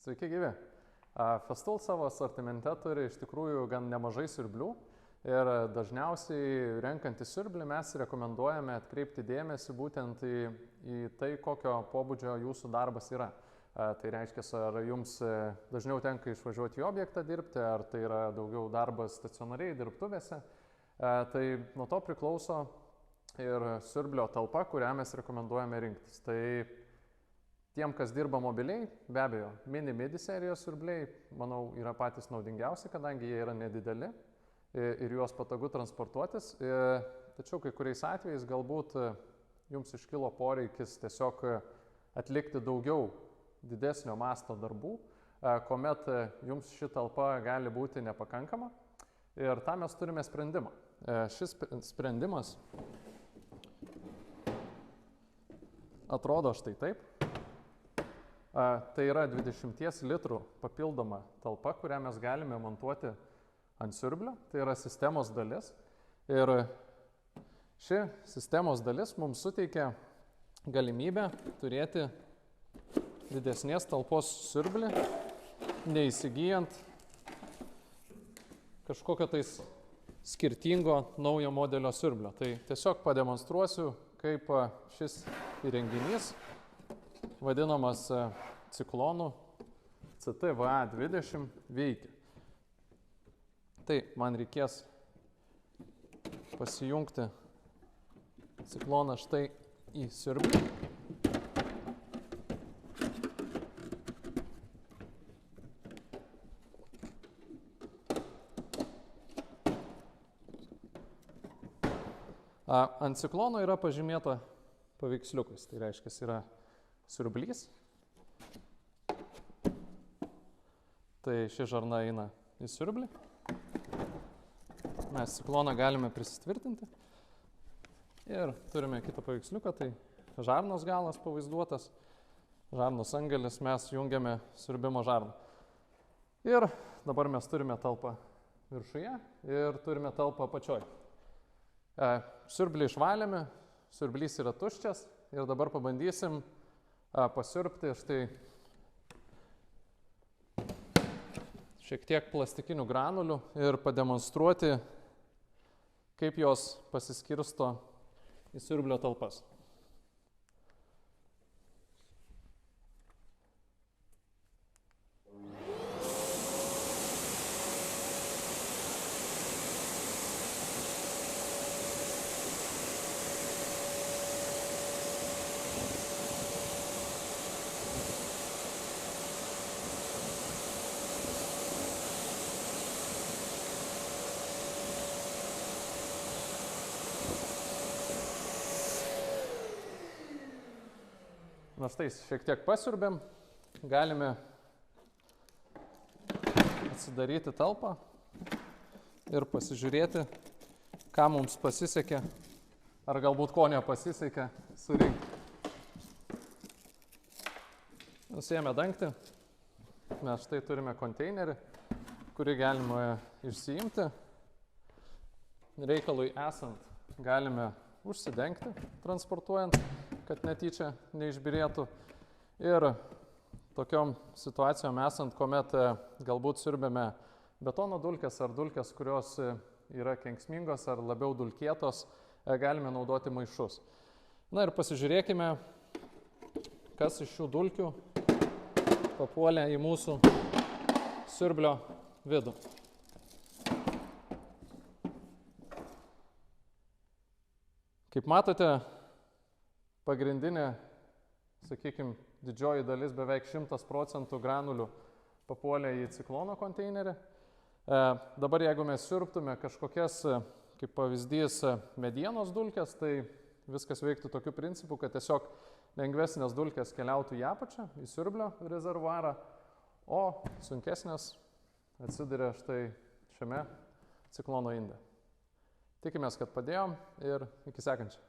Sveiki gyvi. Festool savo asortimente turi iš tikrųjų gan nemažai siurblių ir dažniausiai renkantys siurblį mes rekomenduojame atkreipti dėmesį būtent į tai, kokio pobūdžio jūsų darbas yra. Tai reiškia, ar jums dažniau tenka išvažiuoti į objektą dirbti, ar tai yra daugiau darbas stacionariai dirbtuvėse. Tai nuo to priklauso ir siurblio talpa, kurią mes rekomenduojame rinktis. Tai tiem, kas dirba mobiliai, be abejo, mini-midi serijos siurbliai, manau, yra patys naudingiausi, kadangi jie yra nedideli ir juos patogu transportuotis. Tačiau kai kuriais atvejais galbūt jums iškilo poreikis tiesiog atlikti daugiau didesnio masto darbų, kuomet jums ši talpa gali būti nepakankama. Ir tam mes turime sprendimą. Šis sprendimas atrodo štai taip. Tai yra 20 litrų papildoma talpa, kurią mes galime montuoti ant siurblio. Tai yra sistemos dalis. Ir ši sistemos dalis mums suteikia galimybę turėti didesnės talpos siurblį, neįsigyjant kažkokio tais skirtingo naujo modelio siurblio. Tai tiesiog pademonstruosiu, kaip šis įrenginys, vadinamas ciklonu CTVA20, veikia. Tai man reikės pasijungti cikloną štai į siurblį. Ant ciklono yra pažymėta paveiksliukais, tai reiškia, yra siurblys. Tai ši žarna eina į siurblį. Mes cikloną galime prisitvirtinti. Ir turime kitą paveiksliuką, tai žarnos galas pavaizduotas. Žarnos angelis mes jungiame siurbimo žarną. Ir dabar mes turime talpą viršuje ir turime talpą apačioj. Siurblį išvalėme, siurblys yra tuščias ir dabar pabandysim pasiurbti štai šiek tiek plastikinių granulių ir pademonstruoti, kaip jos pasiskirsto į siurblio talpas. Na štai, šiek tiek pasiurbėm, galime atsidaryti talpą ir pasižiūrėti, ką mums pasisekė, ar galbūt ko nepasisekė surinkti. Nusiėmė dangtį, mes štai turime konteinerį, kurį galima išsiimti. Reikalui esant galime užsidengti, transportuojant, kad netyčia neišbyrėtų. Ir tokiom situacijom esant, kuomet galbūt siurbėme betono dulkes ar dulkes, kurios yra kenksmingos ar labiau dulkėtos, galime naudoti maišus. Na ir pasižiūrėkime, kas iš šių dulkių papuolė į mūsų siurblio vidų. Kaip matote, pagrindinė, sakykime, didžioji dalis, beveik 100% granulių papuolė į ciklono konteinerį. Dabar jeigu mes siurbtume kažkokias, kaip pavyzdys, medienos dulkes, tai viskas veiktų tokiu principu, kad tiesiog lengvesnės dulkes keliautų į apačią, į siurblio rezervuarą, o sunkesnės atsiduria štai šiame ciklono inde. Tikimės, kad padėjom ir iki sekančio.